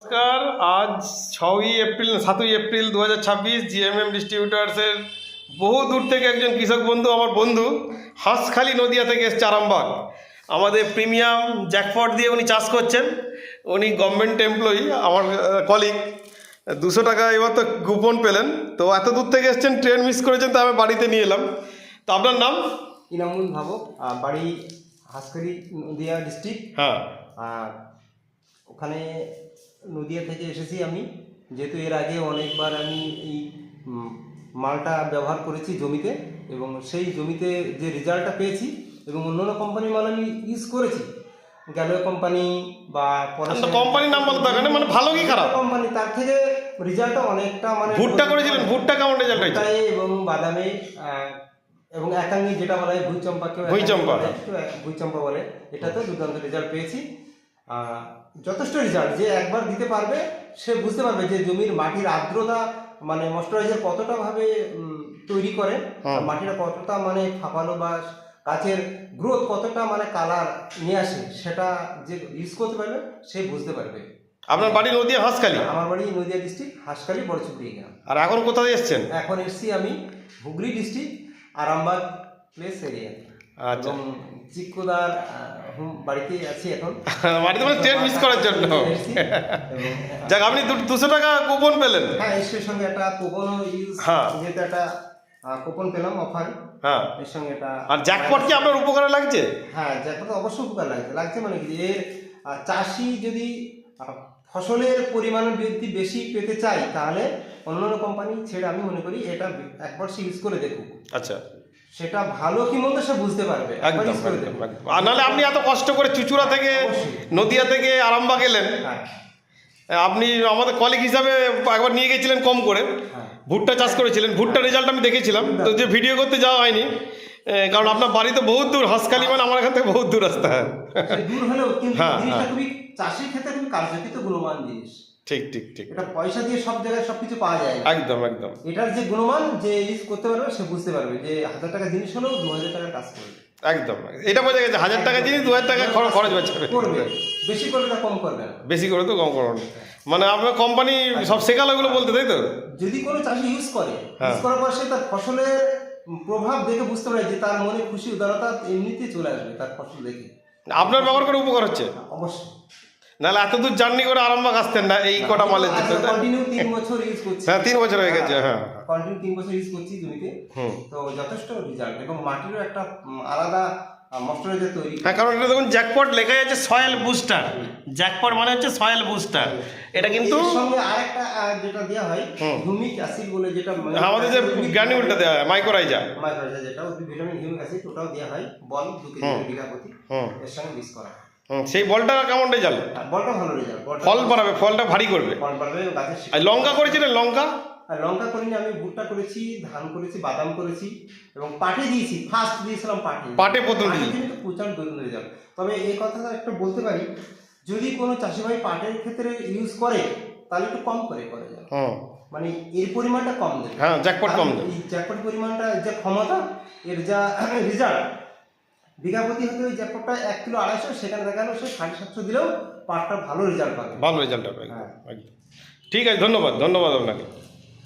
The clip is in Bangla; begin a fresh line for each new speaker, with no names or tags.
নমস্কার। আজ 7ই এপ্রিল 2026 জিএমএম ডিস্ট্রিবিউটার্সের বহু দূর থেকে একজন কৃষক বন্ধু, আমার বন্ধু, হাঁসখালি নদিয়া থেকে এসছে আরামবাগ। আমাদের প্রিমিয়াম জ্যাকপট দিয়ে উনি চাষ করছেন। উনি গভর্নমেন্ট এমপ্লয়ি, আমার কলিগ। 200 টাকা এবার তো কুপন পেলেন, তো এত দূর থেকে এসছেন, ট্রেন মিস করেছেন, তো আমি বাড়িতে নিয়ে এলাম। তো আপনার নাম?
ইনামুল ভাবক, বাড়ি হাঁসখালি নদিয়া ডিস্ট্রিক্ট।
হ্যাঁ।
আর ওখানে নদিয়া থেকে এসেছি আমি, যেহেতু এর আগে অনেকবার আমি এই মালটা ব্যবহার করেছি জমিতে, এবং সেই জমিতে যে রেজাল্টটা পেয়েছি, এবং অন্যান্য কোম্পানির মাল আমি ইউজ করেছি, গ্যালো কোম্পানি বা
কোম্পানির নাম বলতে হবে না, মানে ভালো কি খারাপ
কোম্পানি, তার থেকে রেজাল্টটা অনেকটা, মানে
ভুট্টা করেছিলেন, ভুট্টা কেমন রেজাল্ট হয়েছে?
এবং বাদামে এবং একাঙ্গি যেটা বলা হয় ভুইচম্পা বলে, এটাতে দুর্দান্ত রেজাল্ট পেয়েছি। যথেষ্ট রেজাল্ট, যে একবার দিতে পারবে সে বুঝতে পারবে যে জমির মাটির আর্দ্রতা, মানে ময়েশ্চারাইজার কতটা ভাবে তৈরি করে, মাটিটা কতটা মানে ফাঁপানো, বা গাছের গ্রোথ কতটা মানে কালার নিয়ে আসে, সেটা যে ইউজ করতে পারবে সে বুঝতে পারবে।
আপনার বাড়ি নদিয়া হাঁসখালি?
আমার বাড়ি নদিয়া ডিস্ট্রিক্ট, হাঁসখালি বড়চুপড়ি গ্রাম।
আর এখন কোথায় এসেছেন?
এখন এসছি আমি Hooghly district, Arambagh place area.
আচ্ছা,
চিক্কুদার বাড়িতে আছি এখন।
বাড়িতে মানে ট্রেন মিস করার জন্য। যাক, আপনি 200 টাকা কুপন পেলেন।
হ্যাঁ, এর সঙ্গে একটা কুপন ইউজ, যেহেতু একটা কুপন পেলাম অফার।
হ্যাঁ,
এর সঙ্গে একটা।
আর জ্যাকপট কি আপনার উপকারে লাগছে?
হ্যাঁ, জ্যাকপট অবশ্যই উপকার লাগছে মানে কি, এর চাষি যদি ফসলের পরিমাণ বৃদ্ধি বেশি পেতে চাই, তাহলে অন্যান্য কোম্পানি ছেড়ে আমি মনে করি এটা একবার সে ইউজ করে দেখুক।
আচ্ছা,
সেটা ভালো কি মন্দ সে বুঝতে পারবে।
একদম। আর নাহলে আপনি এত কষ্ট করে চুচুড়া থেকে, নদিয়া থেকে আরামবাগ এলেন, আপনি আমাদের কলিগ হিসাবে একবার নিয়ে গেছিলেন কম করে, ভুট্টা চাষ করেছিলেন। ভুট্টা রেজাল্ট আমি দেখেছিলাম, তো যে ভিডিও করতে যাওয়া হয়নি, কারণ আপনার বাড়ি তো বহুত দূর, হাঁসখালি মানে আমার এখান থেকে বহুত দূর রাস্তা।
দূর হলেও কিন্তু জিনিসটা খুবই চাষের ক্ষেত্রে খুবই কার্যকৃত গুণমান জিনিস।
ঠিক ঠিক ঠিক,
এটা পয়সা দিয়ে সব জায়গায় সবকিছু পাওয়া যায়।
একদম একদম।
এটার যে গুণমান, যে ইউজ করতে পারবে সে বুঝতে পারবে যে 1000 টাকা জিনিস হলেও 2000 টাকার কাজ করবে।
একদম, এটা বোঝা গেছে। 1000 টাকা জিনিস 2000 টাকা খরচ
করবে, বেশি করলে তা কম করবে না,
বেশি করে তো কম করবে। মানে আপনার কোম্পানি সব শেখালো এগুলো বলতে, তাই তো?
যদি কোনো চাষি ইউজ করে, ইউজ করার পর সে তার ফসলের প্রভাব দেখে বুঝতে পারে, যে তার মনে খুশি উদারতা এমনিতেই চলে আসবে তার ফসল দেখে।
আপনার ব্যবহার করে উপকার হচ্ছে
অবশ্যই,
নাহলে এত দূর জার্নি করে আরামবাগ আসতেন না এই কটা মালের জন্য।
কন্টিনিউ 3 বছর ইউজ করছি।
হ্যাঁ, 3 বছর হয়ে গেছে। হ্যাঁ,
কন্টিনিউ 3 বছর ইউজ করছি জমিতে। তো যথেষ্ট রেজাল্ট, এবং মাটিরও একটা আলাদা ময়েশ্চারাইজার তৈরি।
হ্যাঁ, কারণ এটা দেখুন জ্যাকপট লেখা আছে সয়েল বুস্টার। জ্যাকপট মানে হচ্ছে সয়েল বুস্টার। এটা কিন্তু
এর সঙ্গে আরেকটা যেটা দেওয়া হয় হিউমিক অ্যাসিড বলে, যেটা
আমাদের যে গ্র্যানিউলটা দেওয়া হয়, মাইক্রোরাইজা,
যেটা ভিটামিন হিউমিক অ্যাসিড, ওটাও দেওয়া হয়, বল 2 কেজি বিঘা প্রতি এর সঙ্গে মিক্স করা।
সেই বলটা কেমন রেজাল্ট?
বলটা ভালো রেজাল্ট,
ফল বাড়াবে, ফলটা ভারী করবে।
ফল বাড়বে, গাছের।
আর লঙ্কা করেছিলেন? লঙ্কা
লঙ্কা করিনি আমি, ভুট্টা করেছি, ধান করেছি, বাদাম করেছি, এবং পাটে দিয়েছি। ফার্স্ট দিয়েছিলাম পাটে
প্রথম দিন
প্রচুর দরুন রেজাল্ট। তবে এই কথাটা একটু বলতে পারি, যদি কোনো চাষি ভাই পাটের ক্ষেত্রে ইউজ করে, তাহলে একটু কম করে যায়, মানে এর পরিমাণটা কম দেবে।
হ্যাঁ, জ্যাকপট কম দেবে।
এই জ্যাকপট পরিমাণটা, যে ক্ষমতা, এর যা রেজাল্ট, বিঘা প্রতি হতে ওই জ্যাকপটটা 1 কিলো 250, সেখানে দেখানো সে 750 দিলেও পাটটা ভালো রেজাল্ট পাবে,
ভালো রেজাল্ট হবে। ঠিক আছে, ধন্যবাদ আপনাকে।